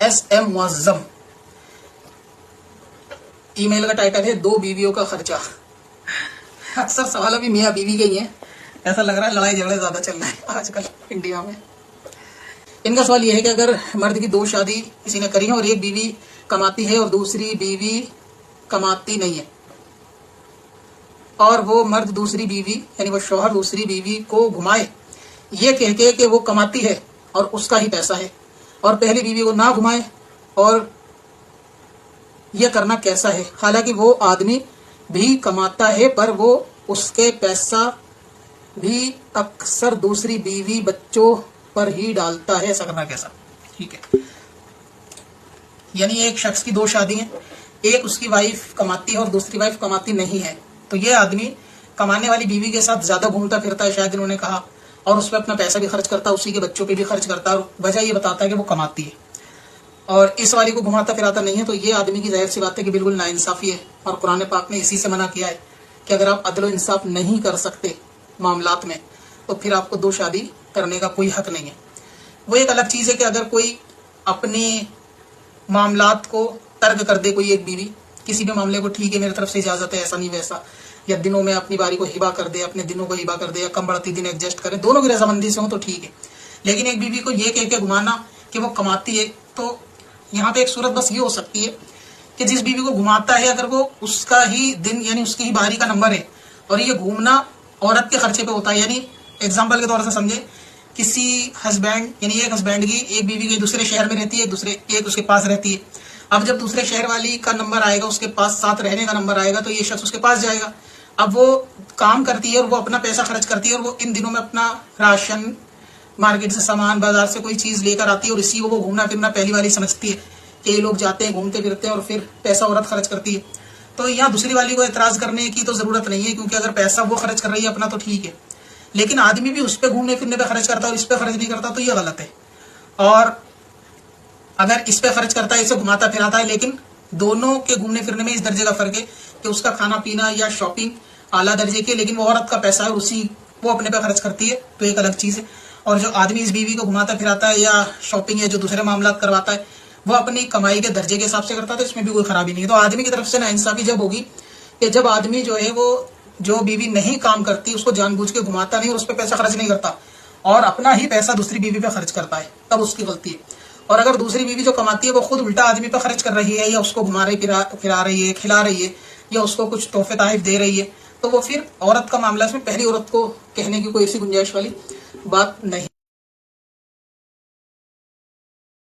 SM Muazzam. Email का title है 2 बीवियों का खर्चा। अक्सर सवाल अभी मियाँ बीवी के ही हैं, ऐसा लग रहा है लड़ाई झगड़े ज्यादा चल रहे हैं आजकल इंडिया में। इनका सवाल यह है कि अगर मर्द की 2 शादी किसी ने करी है और एक बीवी कमाती है और दूसरी बीवी कमाती नहीं है, और वो मर्द दूसरी बीवी यानी वो शौहर दूसरी बीवी को घुमाए ये कह के कि वो कमाती है और उसका ही पैसा है, और पहली बीवी को ना घुमाए, और ये करना कैसा है? हालांकि वो आदमी भी कमाता है पर वो उसके पैसा भी अक्सर दूसरी बीवी बच्चों पर ही डालता है, ऐसा करना कैसा? ठीक है, यानी एक शख्स की 2 शादी हैं, एक उसकी वाइफ कमाती है और दूसरी वाइफ कमाती नहीं है, तो ये आदमी कमाने वाली बीवी के साथ ज्यादा घूमता फिरता है, शायद इन्होंने कहा, और उस पर अपना पैसा भी खर्च करता है, उसी के बच्चों पे भी खर्च करता है, और वजह ये बताता है कि वो कमाती है, और इस वाली को घुमाता फिराता नहीं है। तो ये आदमी की जाहिर सी बात है कि बिल्कुल नाइंसाफी है, और कुरान पाक ने इसी से मना किया है कि अगर आप अदल इंसाफ नहीं कर सकते मामलात में तो फिर आपको 2 शादी करने का कोई हक नहीं है। वो एक अलग चीज है कि अगर कोई अपने मामलात को तर्क कर दे, कोई एक बीवी किसी भी मामले को, ठीक है मेरी तरफ से इजाजत है, ऐसा नहीं वैसा, या दिनों में अपनी बारी को हिबा कर दे, अपने दिनों को हिबा कर दे, या कम बढ़ती दिन एडजस्ट करे, दोनों की रजामंदी से हो तो ठीक है। लेकिन एक बीवी को ये कह के घुमाना कि वो कमाती है, तो यहाँ पे एक सूरत बस ये हो सकती है कि जिस बीवी को घुमाता है अगर वो उसका ही दिन यानी उसकी ही बारी का नंबर है, और ये घूमना औरत के खर्चे पे होता है, यानी एग्जाम्पल के तौर से समझे किसी हस्बैंड यानी एक हस्बैंड की एक बीवी के दूसरे शहर में रहती है, एक उसके पास रहती है। अब जब दूसरे शहर वाली का नंबर आएगा, उसके पास साथ रहने का नंबर आएगा, तो ये शख्स उसके पास जाएगा। अब वो काम करती है और वो अपना पैसा खर्च करती है, और वो इन दिनों में अपना राशन मार्केट से सामान बाजार से कोई चीज लेकर आती है, और इसी को वो घूमना फिरना पहली वाली समझती है कि ये लोग जाते हैं घूमते फिरते हैं और फिर पैसा औरत खर्च करती है। तो यहाँ दूसरी वाली को एतराज करने की तो जरूरत नहीं है, क्योंकि अगर पैसा वो खर्च कर रही है अपना तो ठीक है, लेकिन आदमी भी उस पर घूमने फिरने पे खर्च करता है और इस पे खर्च नहीं करता तो ये गलत है। और अगर इस पे खर्च करता है, इसे घुमाता फिराता है, लेकिन दोनों के घूमने फिरने में इस दर्जे का फर्क है कि उसका खाना पीना या शॉपिंग आला दर्जे की, लेकिन वो औरत का पैसा है, उसी वो अपने पे खर्च करती है, तो एक अलग चीज है। और जो आदमी इस बीवी को घुमाता फिराता है या शॉपिंग या जो दूसरे मामला करवाता है, वो अपनी कमाई के दर्जे के हिसाब से करता है, तो इसमें भी कोई खराबी नहीं है। तो आदमी की तरफ से नाइंसाफी जब होगी कि जब आदमी जो है वो जो बीवी नहीं काम करती उसको जानबूझ के घुमाता नहीं और उस पर पैसा खर्च नहीं करता, और अपना ही पैसा दूसरी बीवी पे खर्च करता है, तब उसकी गलती है। और अगर दूसरी बीवी जो कमाती है वो खुद उल्टा आदमी पे खर्च कर रही है, या उसको घुमा रही फिरा रही है, खिला रही है, या उसको कुछ तोहफे ताइफ दे रही है, तो वो फिर औरत का मामला, इसमें पहली औरत को कहने की कोई ऐसी गुंजाइश वाली बात नहीं।